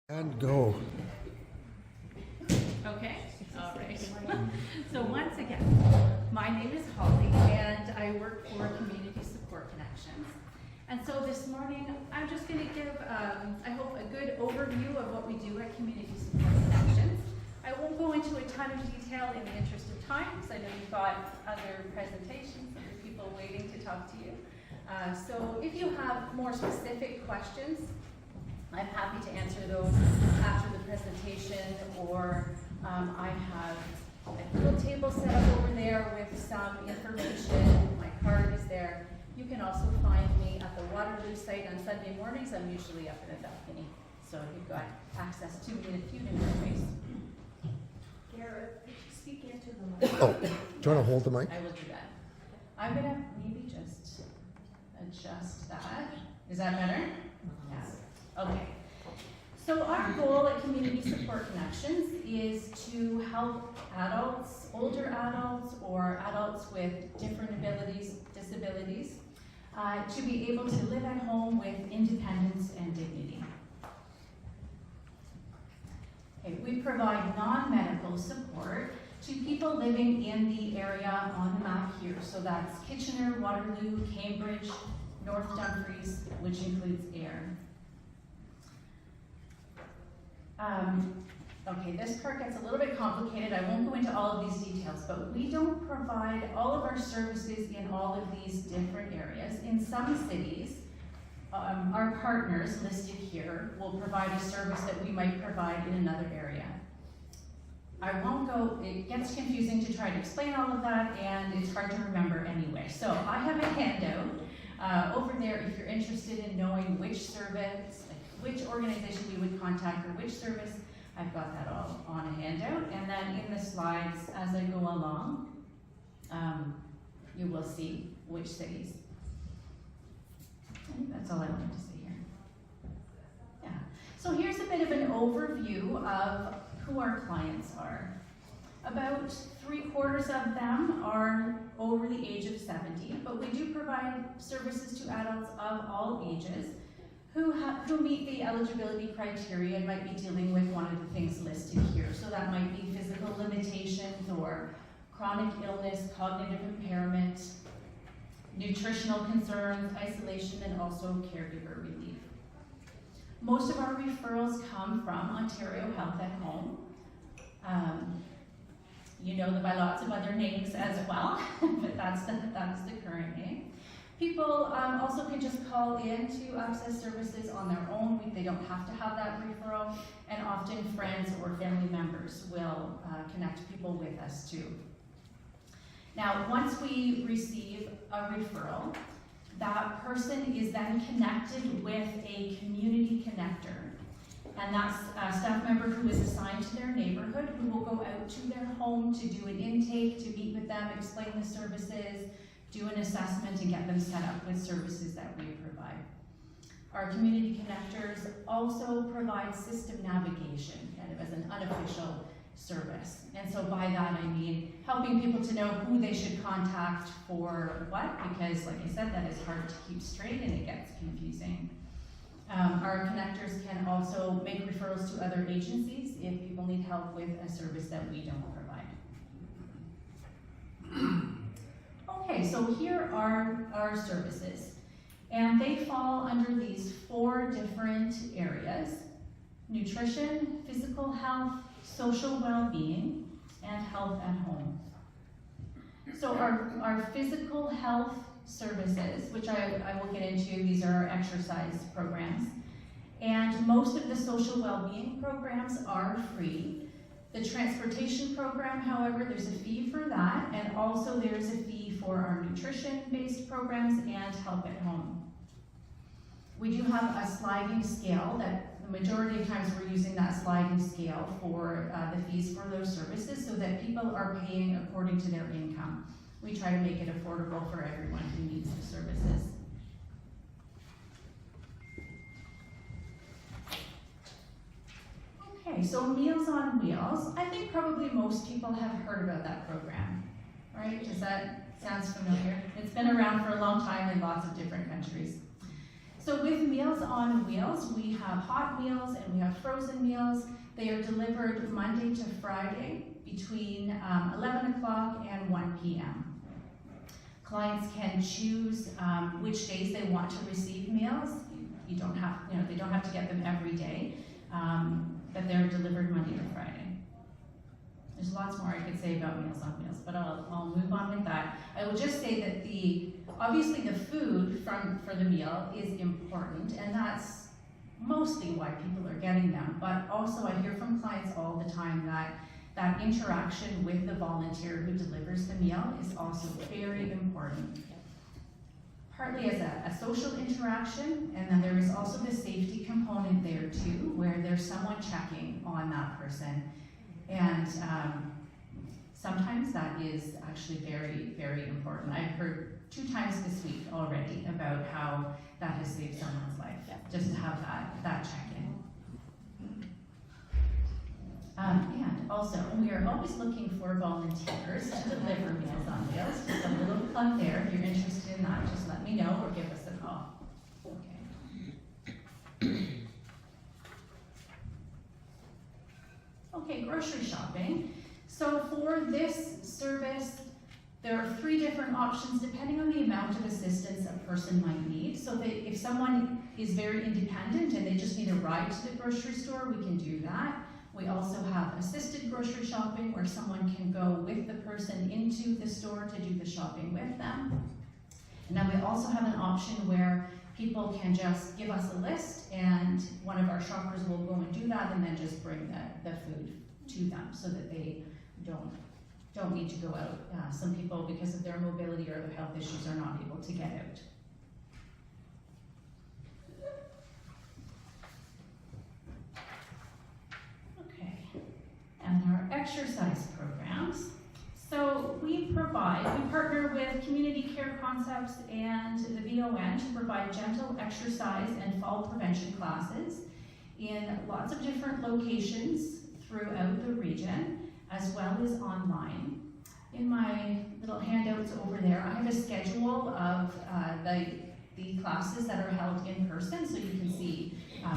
And go. Okay, all right. So once again, my name is Holly and I work for Community Support Connections. And so this morning, I'm just going to give, I hope, a good overview of what we do at Community Support Connections. I won't go into a ton of detail in the interest of time, because I know you've got other presentations, other people waiting to talk to you. So if you have more specific questions, I'm happy to answer those after the presentation, or I have a little table set up over there with some information. My card is there. You can also find me at the Waterloo site on Sunday mornings. I'm usually up in a balcony, so you've got access to me in a few different ways. Garrett, could you speak into the mic? Oh, do you want to hold the mic? I will do that. I'm gonna maybe just adjust that. Is that better? Yes. Okay. So our goal at Community Support Connections is to help adults, older adults, or adults with different disabilities, to be able to live at home with independence and dignity. Okay, we provide non-medical support to people living in the area on the map here. So that's Kitchener, Waterloo, Cambridge, North Dumfries, which includes Ayr. Okay, this part gets a little bit complicated. I won't go into all of these details, but we don't provide all of our services in all of these different areas. In some cities, our partners listed here will provide a service that we might provide in another area. I won't go, it gets confusing to try to explain all of that, and it's hard to remember anyway. So I have a handout over there if you're interested in knowing which service, which organization you would contact or which service. I've got that all on a handout, and then in the slides as I go along, you will see which cities. I think that's all I wanted to say here. Yeah. So here's a bit of an overview of who our clients are. About 3/4 of them are over the age of 70, but we do provide services to adults of all ages who meet the eligibility criteria and might be dealing with one of the things listed here. So that might be physical limitations or chronic illness, cognitive impairment, nutritional concerns, isolation, and also caregiver relief. Most of our referrals come from Ontario Health at Home. You know them by lots of other names as well, but that's the current name. People also can just call in to access services on their own. They don't have to have that referral, and often friends or family members will connect people with us too. Now, once we receive a referral, that person is then connected with a community connector. And that's a staff member who is assigned to their neighborhood, who will go out to their home to do an intake, to meet with them, explain the services, do an assessment, and get them set up with services that we provide. Our community connectors also provide system navigation, kind of as an unofficial service. And so by that I mean helping people to know who they should contact for what, because like I said, that is hard to keep straight and it gets confusing. Our connectors can also make referrals to other agencies if people need help with a service that we don't provide. Okay, so here are our services, and they fall under these 4 different areas: nutrition, physical health, social well-being, and health at home. So our physical health services, which I will get into, these are our exercise programs, and most of the social well-being programs are free. The transportation program, however, there's a fee for that, and also there's a fee for our nutrition-based programs and help at home. We do have a sliding scale that the majority of times we're using that sliding scale for the fees for those services so that people are paying according to their income. We try to make it affordable for everyone who needs the services. Okay, so Meals on Wheels. I think probably most people have heard about that program, right? Does that sound familiar? It's been around for a long time in lots of different countries. So with Meals on Wheels, we have hot meals and we have frozen meals. They are delivered Monday to Friday between 11 o'clock and 1 p.m. Clients can choose which days they want to receive meals. You don't have, they don't have to get them every day, but they're delivered Monday to Friday. There's lots more I could say about Meals on Wheels, but I'll move on with that. I will just say that obviously the food for the meal is important, and that's mostly why people are getting them. But also I hear from clients all the time that interaction with the volunteer who delivers the meal is also very important. Partly as a social interaction, and then there is also the safety component there too, where there's someone checking on that person. And sometimes that is actually very, very important. I've heard 2 times this week already about how that has saved someone's life, just to have that check-in. And also, we are always looking for volunteers to deliver Meals on Wheels. Just a little plug there. If you're interested in that, just let me know or give us a call. Okay. Okay, grocery shopping. So for this service, there are 3 different options depending on the amount of assistance a person might need. So if someone is very independent and they just need a ride to the grocery store, we can do that. We also have assisted grocery shopping where someone can go with the person into the store to do the shopping with them. And then we also have an option where people can just give us a list and one of our shoppers will go and do that and then just bring the food to them so that they don't need to go out. Some people, because of their mobility or their health issues, are not able to get out. Okay, and our exercise programs. So we partner with Community Care Concepts and the VON to provide gentle exercise and fall prevention classes in lots of different locations throughout the region, as well as online. In my little handouts over there, I have a schedule of the classes that are held in person, so you can see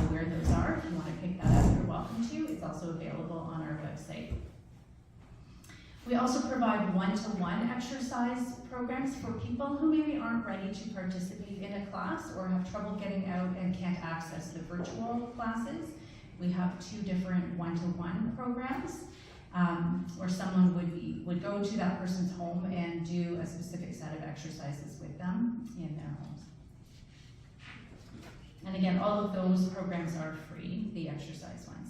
where those are. If you want to pick that up, you're welcome to. It's also available on our website. We also provide one-to-one exercise programs for people who maybe aren't ready to participate in a class or have trouble getting out and can't access the virtual classes. We have 2 different one-to-one programs where someone would go to that person's home and do a specific set of exercises with them in their homes. And again, all of those programs are free, the exercise ones.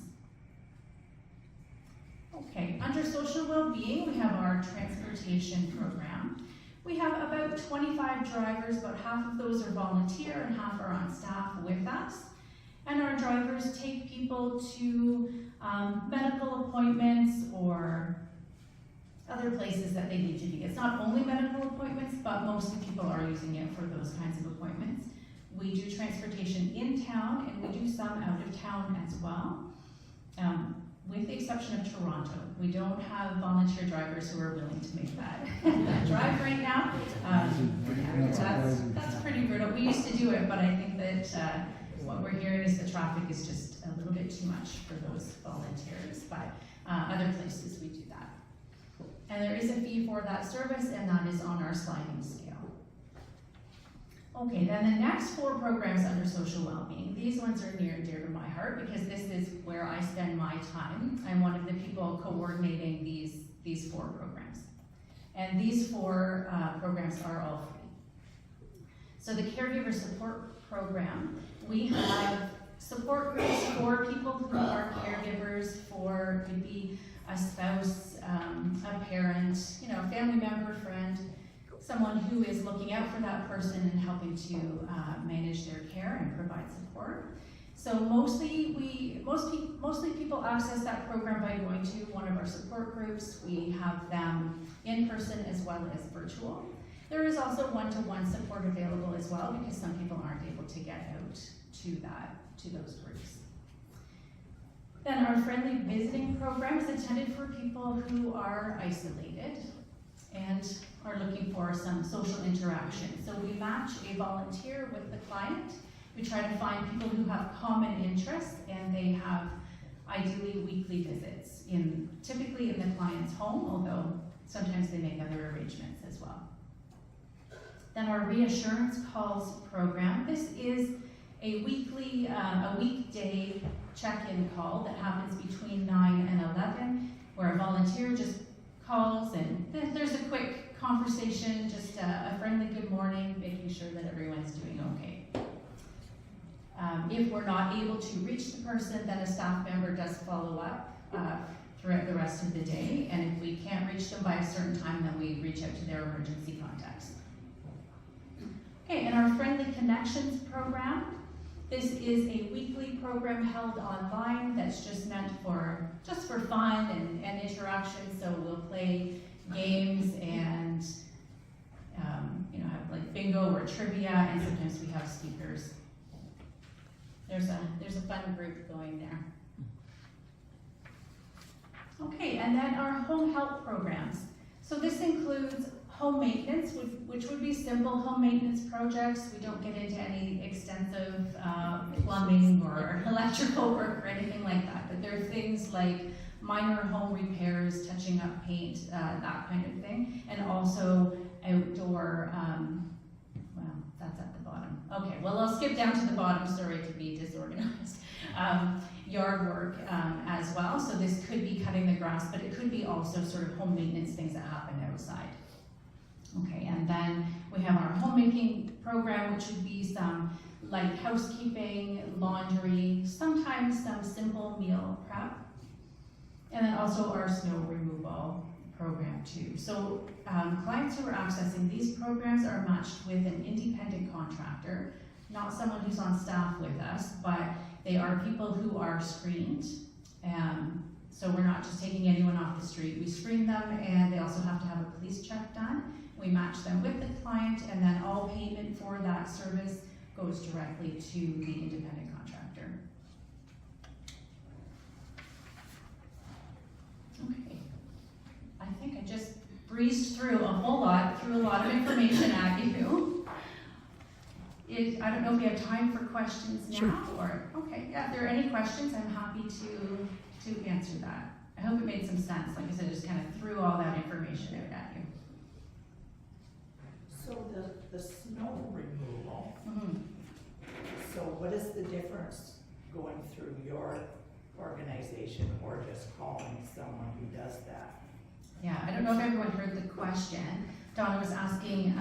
Okay, under social well-being, we have our transportation program. We have about 25 drivers, about half of those are volunteer and half are on staff with us. And our drivers take people to medical appointments or other places that they need to be. It's not only medical appointments, but mostly people are using it for those kinds of appointments. We do transportation in town and we do some out of town as well. With the exception of Toronto, we don't have volunteer drivers who are willing to make that drive right now. That's pretty brutal. We used to do it, but I think that what we're hearing is the traffic is just a little bit too much for those volunteers, but other places we do that. And there is a fee for that service, and that is on our sliding scale. Okay, then the next 4 programs under social well-being, these ones are near and dear to my heart because this is where I spend my time. I'm one of the people coordinating these 4 programs. And these 4 programs are all free. So the caregiver support program, we have support groups for people who are caregivers for, could be a spouse, a parent, a family member, friend, someone who is looking out for that person and helping to manage their care and provide support. So mostly people access that program by going to one of our support groups. We have them in person as well as virtual. There is also one-to-one support available as well because some people aren't able to get out to those groups. Then our friendly visiting program is intended for people who are isolated and are looking for some social interaction. So we match a volunteer with the client. We try to find people who have common interests, and they have ideally weekly visits, typically in the client's home, although sometimes they make other arrangements as well. Then our reassurance calls program. This is a weekday check-in call that happens between 9 and 11, where a volunteer just calls and there's a quick conversation, just a friendly good morning, making sure that everyone's doing okay. If we're not able to reach the person, then a staff member does follow up throughout the rest of the day, and if we can't reach them by a certain time, then we reach out to their emergency contacts. Okay, and our Friendly Connections program. This is a weekly program held online that's just meant for fun and interaction. So we'll play games and have like bingo or trivia, and sometimes we have speakers. There's a fun group going there. Okay, and then our home help programs. So this includes home maintenance, which would be simple home maintenance projects. We don't get into any extensive plumbing or electrical work or anything like that, but there are things like minor home repairs, touching up paint, that kind of thing, and also outdoor, well, that's at the bottom. Okay, well, I'll skip down to the bottom, sorry to be disorganized. Yard work as well, so this could be cutting the grass, but it could be also sort of home maintenance things that happen outside. Okay, and then we have our homemaking program, which would be some light housekeeping, laundry, sometimes some simple meal prep, and then also our snow removal program too. So clients who are accessing these programs are matched with an independent contractor, not someone who's on staff with us, but they are people who are screened. So we're not just taking anyone off the street. We screen them, and they also have to have a police check done. We match them with the client, and then all payment for that service goes directly to the independent contractor. Okay, I think I just breezed through a lot of information at you. I don't know if we have time for questions now, Sure. or, okay, yeah, if there are any questions, I'm happy to answer that. I hope it made some sense. Like I said, I just kind of threw all that information out at you. So the snow removal, Mm-hmm. so what is the difference going through your organization or just calling someone who does that? Yeah, I don't know if everyone heard the question. Donna was asking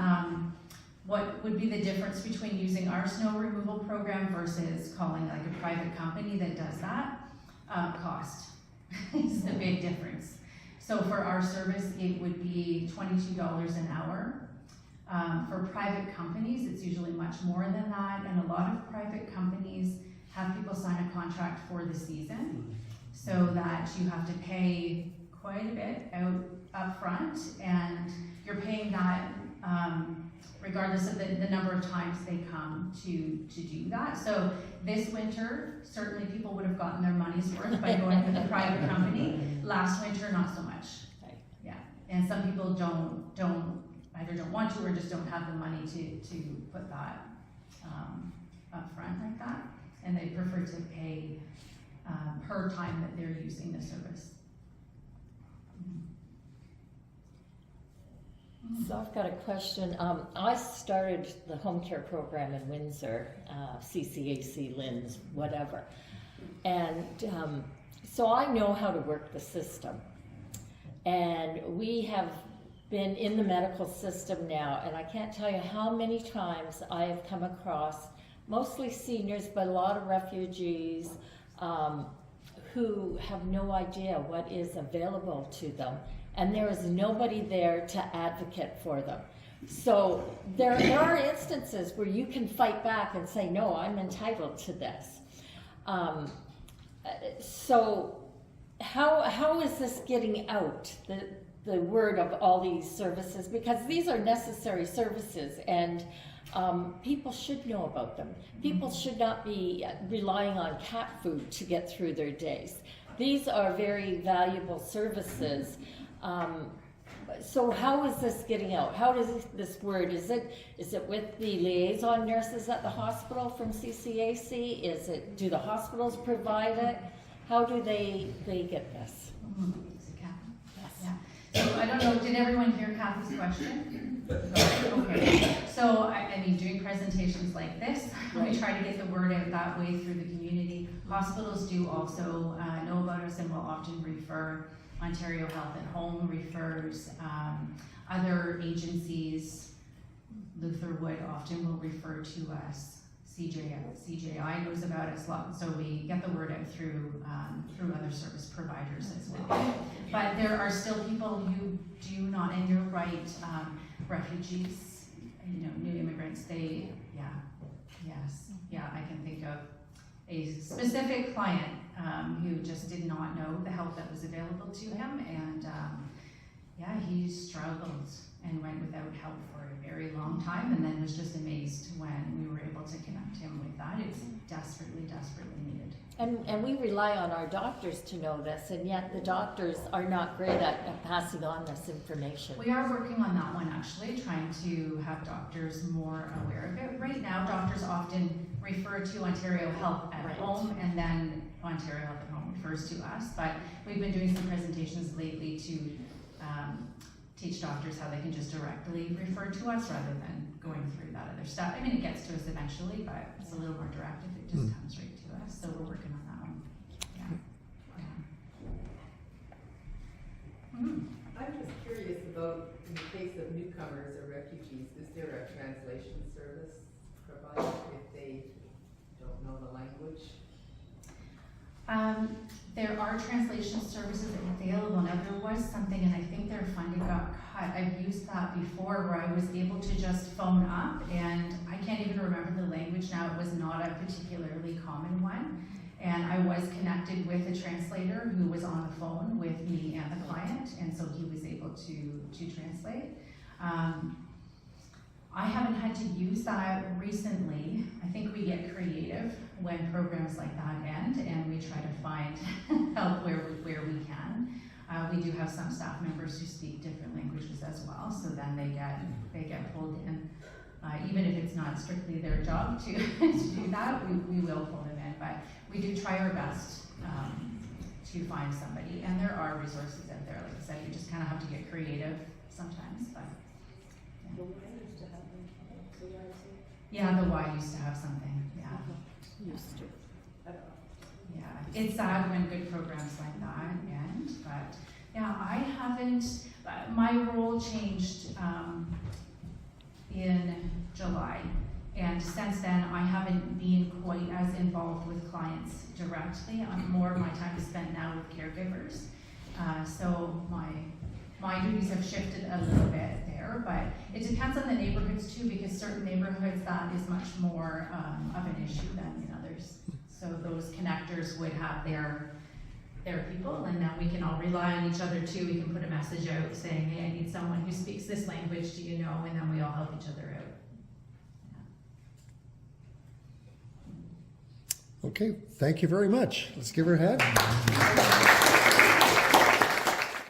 what would be the difference between using our snow removal program versus calling like a private company that does that. Cost is the big difference. So for our service, it would be $22 an hour. For private companies, it's usually much more than that, and a lot of private companies have people sign a contract for the season, so that you have to pay quite a bit up front, and you're paying that regardless of the number of times they come to do that. So this winter, certainly people would have gotten their money's worth by going with a private company. Last winter, not so much. Yeah, and some people either don't want to or just don't have the money to put that up front like that, and they prefer to pay per time that they're using the service. So I've got a question. I started the home care program in Windsor, CCAC, LINS, whatever. And so I know how to work the system. And we have been in the medical system now, and I can't tell you how many times I have come across mostly seniors, but a lot of refugees who have no idea what is available to them. And there is nobody there to advocate for them. So there are instances where you can fight back and say, no, I'm entitled to this. So how is this getting out, the word of all these services? Because these are necessary services, and people should know about them. People should not be relying on cat food to get through their days. These are very valuable services. So how is this getting out? How does this word, is it with the liaison nurses at the hospital from CCAC? Do the hospitals provide it? How do they get this? Is it Catherine? Yes. Yeah. So I don't know, did everyone hear Kathy's question? Okay. So I mean, doing presentations like this, we try to get the word out that way through the community. Hospitals do also know about us and will often refer. Ontario Health at Home refers, other agencies, Luther Wood often will refer to us. CJI knows about us a lot, so we get the word out through other service providers as well. But there are still people who do not, and you're right, refugees, new immigrants, I can think of a specific client who just did not know the help that was available to him, and he struggled and went without help for a very long time, and then was just amazed when we were able to connect him with that. It's desperately needed. And we rely on our doctors to know this, and yet the doctors are not great at passing on this information. We are working on that one, actually, trying to have doctors more aware of it. Right now, doctors often refer to Ontario Health at Home, and then Ontario Health at Home refers to us. But we've been doing some presentations lately to teach doctors how they can just directly refer to us rather than going through that other stuff. I mean, it gets to us eventually, but it's a little more direct if it just comes right to us. So we're working on that one. I'm just curious about, in the case of newcomers or refugees, is there a translation service provided if they don't know the language? There are translation services available. Now, there was something, and I think their funding got cut. I've used that before where I was able to just phone up, and I can't even remember the language now. It was not a particularly common one. And I was connected with a translator who was on the phone with me and the client, and so he was able to translate. I haven't had to use that recently. I think we get creative when programs like that end, and we try to find help where we can. We do have some staff members who speak different languages as well, so then they get pulled in. Even if it's not strictly their job to do that, we will pull them in. But we do try our best to find somebody, and there are resources out there. Like I said, you just kind of have to get creative sometimes. But yeah, the Y used to have something. Yeah. Used to. Yeah, it's sad when good programs like that end, but yeah, I haven't, my role changed in July, and since then I haven't been quite as involved with clients directly. More of my time is spent now with caregivers, so my duties have shifted a little bit there, but it depends on the neighborhoods too, because certain neighborhoods that is much more of an issue than in others. So those connectors would have their people, and then we can all rely on each other too. We can put a message out saying, hey, I need someone who speaks this language, do you know? And then we all help each other out. Okay, thank you very much. Let's give her a hand.